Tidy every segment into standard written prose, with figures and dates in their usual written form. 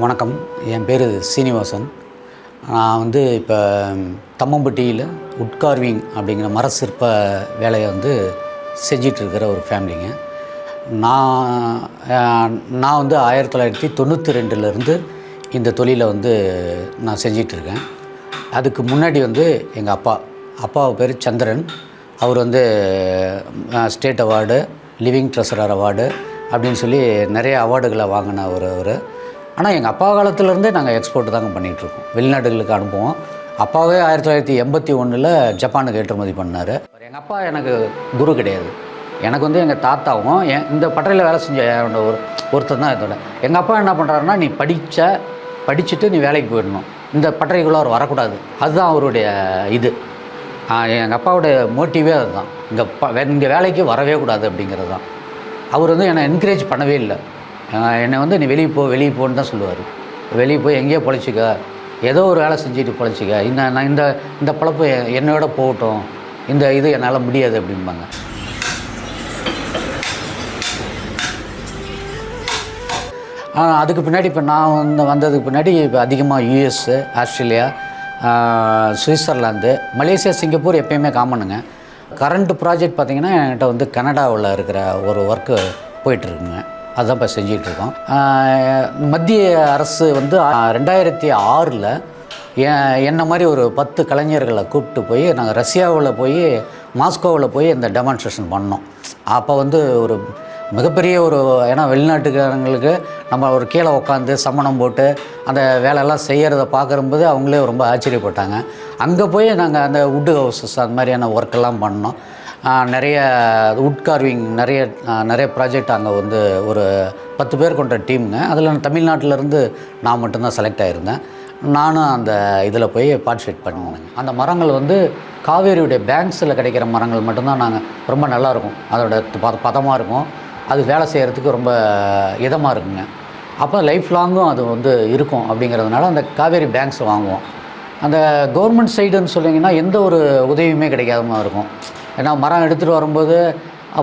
வணக்கம். என் பேர் சீனிவாசன். நான் இப்போ தம்மம்பட்டியில் உட்கார்விங் அப்படிங்கிற மர சிற்ப வேலையை செஞ்சிட்ருக்கிற ஒரு ஃபேமிலிங்க. நான் 1992 இந்த தொழிலை நான் செஞ்சிட்ருக்கேன். அதுக்கு முன்னாடி எங்கள் அப்பாவை பேர் சந்திரன். அவர் state award, living treasurer award அப்படின்னு சொல்லி நிறைய அவார்டுகளை வாங்கின அவர். ஆனால் எங்கள் அப்பா காலத்துலேருந்தே நாங்கள் எக்ஸ்போர்ட் தாங்க பண்ணிகிட்ருக்கோம், வெளிநாடுகளுக்கு அனுப்புவோம். அப்பாவே 1981 ஜப்பானுக்கு ஏற்றுமதி பண்ணார். எங்கள் அப்பா எனக்கு குரு கிடையாது. எனக்கு எங்கள் தாத்தாவும் இந்த பட்டறையில் வேலை செஞ்ச ஒருத்தர் தான் இதோட. எங்கள் அப்பா என்ன பண்ணுறாருன்னா, நீ படிச்சுட்டு நீ வேலைக்கு போயிடணும், இந்த பட்டறைக்குள்ளே அவர் வரக்கூடாது. அதுதான் அவருடைய இது. எங்கள் அப்பாவோடைய மோட்டிவே அதுதான். இங்கே வேலைக்கு வரவே கூடாது அப்படிங்கிறது தான். அவர் என்னை என்கரேஜ் பண்ணவே இல்லை. என்னை நீ வெளியே போன்னு தான் சொல்லுவார். வெளியே போய் எங்கேயோ பொழைச்சிக்க, ஏதோ ஒரு வேலை செஞ்சுட்டு பொழைச்சிக்க, நான் இந்த பழப்பு என்னோட போகட்டும், இது என்னால் முடியாது அப்படிம்பாங்க. அதுக்கு பின்னாடி இப்போ நான் வந்ததுக்கு பின்னாடி இப்போ அதிகமாக US, Australia, Switzerland, Malaysia, Singapore எப்பயுமே காமனுங்க. கரண்ட் ப்ராஜெக்ட் பார்த்திங்கன்னா என்கிட்ட கனடாவில் இருக்கிற ஒரு ஒர்க்கு போயிட்டுருக்குங்க. அதுதான் இப்போ செஞ்சிகிட்ருக்கோம். மத்திய அரசு 2006 என்ன மாதிரி ஒரு 10 கலைஞர்களை கூப்பிட்டு போய் நாங்கள் ரஷ்யாவில் போய் மாஸ்கோவில் போய் இந்த டெமான்ஸ்ட்ரேஷன் பண்ணோம். அப்போ ஒரு மிகப்பெரிய ஏன்னா வெளிநாட்டுக்காரங்களுக்கு நம்ம ஒரு கீழே உட்காந்து சம்மணம் போட்டு அந்த வேலையெல்லாம் செய்கிறத பார்க்கும்போது அவங்களே ரொம்ப ஆச்சரியப்பட்டாங்க. அங்கே போய் நாங்கள் அந்த வுட் ஹவுசஸ் அந்த மாதிரியான ஒர்க்கெல்லாம் பண்ணோம். நிறைய வுட் கார்விங் நிறைய ப்ராஜெக்ட் அங்கே ஒரு 10 பேர் கொண்ட டீமுங்க. அதில் தமிழ்நாட்டிலேருந்து நான் மட்டும்தான் செலக்ட் ஆகியிருந்தேன். நானும் அந்த இதில் போய் பார்ட்டிசிபேட் பண்ணுவேன். அந்த மரங்கள் காவேரியுடைய பேங்க்ஸில் கிடைக்கிற மரங்கள் மட்டும்தான் நாங்கள் ரொம்ப நல்லாயிருக்கும், அதோட பதமாக இருக்கும், அது வேலை செய்கிறதுக்கு ரொம்ப இதமாக இருக்குங்க. அப்போ லைஃப் லாங்கும் அது இருக்கும். அப்படிங்கிறதுனால அந்த காவேரி பேங்க்ஸ் வாங்குவோம். அந்த கவர்மெண்ட் சைடுன்னு சொல்லிங்கன்னா எந்த ஒரு உதவியுமே கிடைக்காதமாக இருக்கும். ஏன்னா மரம் எடுத்துகிட்டு வரும்போது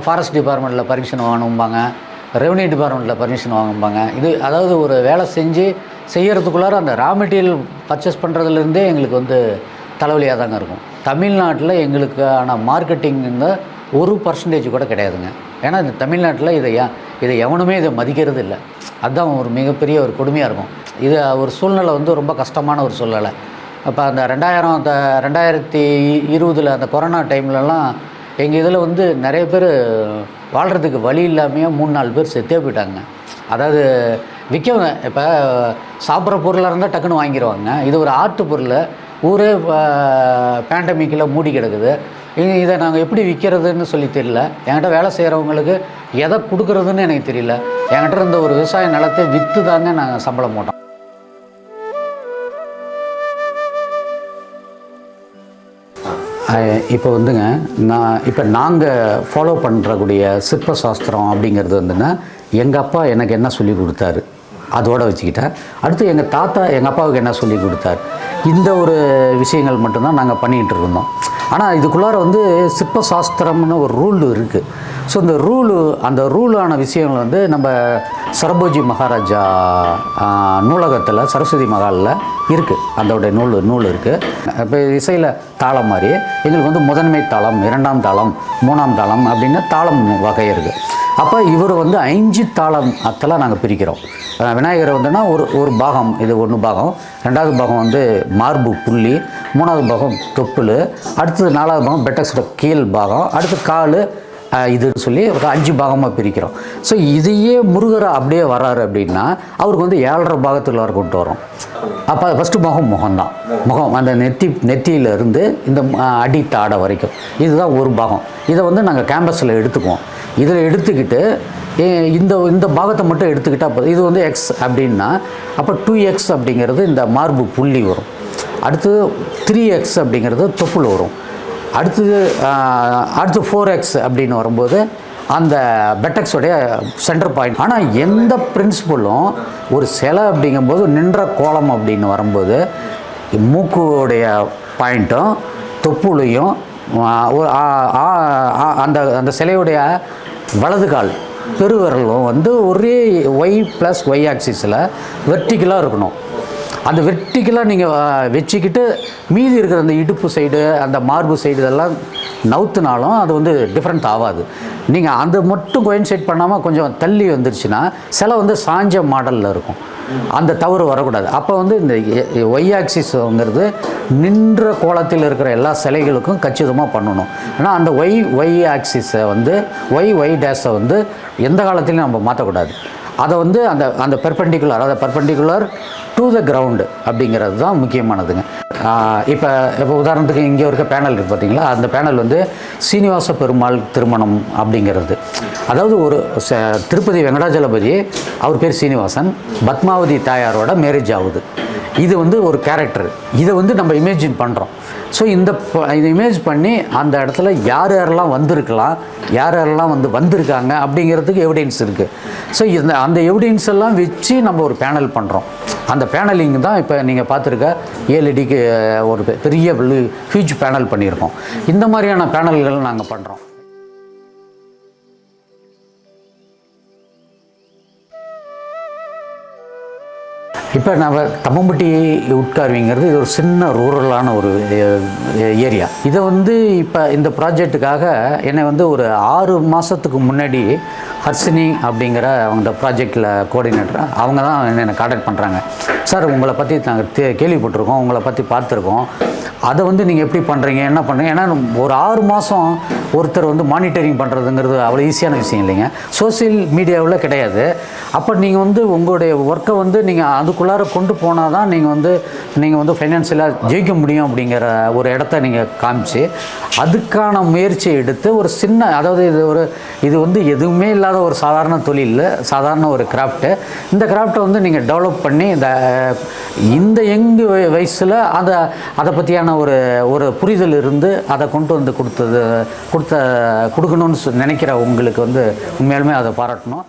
ஃபாரஸ்ட் டிபார்ட்மெண்ட்டில் பர்மிஷன் வாங்கணும்பாங்க, ரெவன்யூ டிபார்ட்மெண்ட்டில் பர்மிஷன் வாங்கும்பாங்க. அதாவது ஒரு வேலை செய்கிறதுக்குள்ளார அந்த ரா மெட்டீரியல் பர்ச்சேஸ் பண்ணுறதுலேருந்தே எங்களுக்கு தலைவலியாக தாங்க இருக்கும். தமிழ்நாட்டில் எங்களுக்கான மார்க்கெட்டிங் 1% கூட கிடையாதுங்க. ஏன்னா இந்த தமிழ்நாட்டில் இதை எவனுமே மதிக்கிறது இல்லை. அதுதான் ஒரு மிகப்பெரிய ஒரு கொடுமையாக இருக்கும். இது ஒரு சூழ்நிலை ரொம்ப கஷ்டமான ஒரு சூழ்நிலை. அப்போ அந்த 2020 அந்த கொரோனா டைம்லலாம் எங்கள் இதில் நிறைய பேர் வாழ்கிறதுக்கு வழி இல்லாமையாக 3-4 பேர் செத்தே போயிட்டாங்க. அதாவது விற்கவங்க இப்போ சாப்பிட்ற பொருளாக இருந்தால் டக்குன்னு வாங்கிடுவாங்க. இது ஒரு ஆர்ட் பொருள், ஊரே பேண்டமிக்கில் மூடி கிடக்குது. இதை நாங்கள் எப்படி விற்கிறதுன்னு சொல்லி தெரியல. என்கிட்ட வேலை செய்கிறவங்களுக்கு எதை கொடுக்குறதுன்னு எனக்கு தெரியல. என்கிட்ட இருந்த ஒரு விவசாய நிலத்தை விற்று தாங்க நாங்கள் சம்பளம் போட்டோம். இப்போ நாங்கள் ஃபாலோ பண்ணுறக்கூடிய சிற்ப சாஸ்திரம் அப்படிங்கிறது எங்கள் அப்பா எனக்கு என்ன சொல்லி கொடுத்தாரு அதோடு வச்சுக்கிட்டேன். அடுத்து எங்கள் தாத்தா எங்கள் அப்பாவுக்கு என்ன சொல்லி கொடுத்தார், இந்த ஒரு விஷயங்கள் மட்டும்தான் நாங்கள் பண்ணிகிட்டு இருந்தோம். ஆனால் இதுக்குள்ளார சிற்ப சாஸ்திரம்னு ஒரு ரூல் இருக்குது. ஸோ இந்த அந்த ரூலான விஷயங்கள் நம்ம சரபோஜி மகாராஜா நூலகத்தில் சரஸ்வதி மகாலில் இருக்குது. அதோடைய நூல் இருக்குது. இப்போ இசையில் தாளம் மாதிரி எங்களுக்கு முதன்மை தாளம், 2ஆம் தாளம், 3ஆம் தாளம் அப்படின்னு தாளம் வகை இருக்குது. அப்போ இவர் 5 தாளத்தில் நாங்கள் பிரிக்கிறோம். விநாயகர் ஒரு பாகம், இது 1 பாகம், 2வது பாகம் மார்பு புள்ளி, 3வது பாகம் தொப்புள், அடுத்தது 4வது பாகம் பெட்டக்ஸோட கீழ் பாகம், அடுத்து கால், இதுன்னு சொல்லி ஒரு 5 பாகமாக பிரிக்கிறோம். ஸோ இதையே முருகரை அப்படியே வர்றாரு அப்படின்னா அவருக்கு 7.5 பாகத்தில் வர கொண்டு வரோம். அப்போ ஃபஸ்ட்டு முகம்தான். முகம் அந்த நெத்தியிலேருந்து இந்த அடித்தாடை வரைக்கும் இதுதான் ஒரு பாகம். இதை நாங்கள் கேம்பஸில் எடுத்துக்குவோம். இதில் எடுத்துக்கிட்டு இந்த பாகத்தை மட்டும் எடுத்துக்கிட்டால் போதும். இது எக்ஸ் அப்படின்னா அப்போ 2x அப்படிங்கிறது இந்த மார்பு புள்ளி வரும். அடுத்தது 3x அப்படிங்கிறது தொப்புள் வரும். அடுத்து 4x அப்படின்னு வரும்போது அந்த பெட்டக்ஸோடைய சென்டர் பாயிண்ட். ஆனால் எந்த பிரின்சிபலும் ஒரு சிலை அப்படிங்கும்போது நின்ற கோலம் அப்படின்னு வரும்போது மூக்குடைய பாயிண்ட்டும் தொப்புளையும் அந்த சிலையுடைய வலது கால் பெருவிரலும் வந்து ஒரே ஒய் ப்ளஸ் ஒய் ஆக்சிஸில் வெர்டிக்கலாக இருக்கணும். அந்த வெர்டிக்கலாக நீங்கள் வச்சுக்கிட்டு மீதி இருக்கிற அந்த இடுப்பு சைடு அந்த மார்பு சைடு இதெல்லாம் நவுத்துனாலும் அது வந்து டிஃப்ரெண்ட் ஆகாது. நீங்கள் அந்த மட்டும் கோயின்சைட் பண்ணாமல் கொஞ்சம் தள்ளி வந்துருச்சுன்னா சிலை வந்து சாஞ்ச மாடலில் இருக்கும். அந்த தவறு வரக்கூடாது. அப்போ வந்து இந்த ஒய் ஆக்சிஸ்ங்கிறது நின்ற கோலத்தில் இருக்கிற எல்லா சிலைகளுக்கும் கச்சிதமாக பண்ணணும். ஆனால் அந்த ஒய் ஆக்சிஸை வந்து ஒய் டேஸை வந்து எந்த காலத்துலையும் நம்ம மாற்றக்கூடாது. அதை வந்து அந்த பெர்பெண்டிகுலர், அதாவது பெர்பெண்டிகுலர் டு த கிரவுண்டு அப்படிங்கிறது தான் முக்கியமானதுங்க. இப்போ உதாரணத்துக்கு இங்கே இருக்க பேனல் இருக்குது பார்த்தீங்களா, அந்த பேனல் வந்து சீனிவாச பெருமாள் திருமணம் அப்படிங்கிறது. அதாவது ஒரு திருப்பதி வெங்கடாஜலபதி, அவர் பேர் சீனிவாசன், பத்மாவதி தாயாரோட மேரேஜ் ஆகுது. இது வந்து ஒரு கேரக்டர். இதை வந்து நம்ம இமேஜின் பண்ணுறோம். ஸோ இந்த இமேஜ் பண்ணி அந்த இடத்துல யாரெல்லாம் வந்திருக்கலாம், யாரெல்லாம் வந்திருக்காங்க அப்படிங்கிறதுக்கு எவிடென்ஸ் இருக்குது. ஸோ அந்த எவிடென்ஸ் எல்லாம் வச்சு நம்ம ஒரு பேனல் பண்ணுறோம். அந்த பேனலிங் தான் இப்போ நீங்கள் பார்த்துருக்க 7 அடிக்கு ஒரு பெரிய ஹியூஜ் பேனல் பண்ணியிருக்கோம். இந்த மாதிரியான பேனல்கள் நாங்கள் பண்ணுறோம். இப்போ நம்ம தம்மம்பட்டி உட்கார்விங்கிறது இது ஒரு சின்ன ரூரலான ஒரு ஏரியா. இதை வந்து இப்போ இந்த ப்ராஜெக்ட்டுக்காக என்னை வந்து ஒரு 6 மாதத்துக்கு முன்னாடி ஹர்ஷினி அப்படிங்கிற அவங்க ப்ராஜெக்டில் கோஆர்டினேட்டர் அவங்க தான் என்னை கான்டாக்ட் பண்ணுறாங்க. சார் உங்களை பற்றி நாங்கள் கேள்விப்பட்டிருக்கோம், உங்களை பற்றி பார்த்துருக்கோம், அதை வந்து நீங்கள் எப்படி பண்ணுறீங்க, என்ன பண்ணுறீங்க? ஏன்னா ஒரு 6 மாதம் ஒருத்தர் வந்து மானிட்டரிங் பண்ணுறதுங்கிறது அவ்வளோ ஈஸியான விஷயம் இல்லைங்க, சோசியல் மீடியாவில் கிடையாது. அப்போ நீங்கள் வந்து உங்களுடைய ஒர்க்கை வந்து நீங்கள் அதுக்குள்ளார கொண்டு போனால் தான் நீங்கள் வந்து ஃபைனான்சியலாக ஜெயிக்க முடியும் அப்படிங்கிற ஒரு இடத்த நீங்கள் காமிச்சு அதுக்கான முயற்சியை எடுத்து ஒரு சின்ன, அதாவது இது வந்து எதுவுமே இல்லாத ஒரு சாதாரண தொழில், சாதாரண ஒரு கிராஃப்ட்டு. இந்த கிராஃப்டை வந்து நீங்கள் டெவலப் பண்ணி இந்த யங் வயசில் அதை பற்றியான ஒரு புரிதல் இருந்து அதை கொண்டு வந்து கொடுக்கணும்னு நினைக்கிற உங்களுக்கு வந்து உண்மையாலுமே அதை பாராட்டணும்.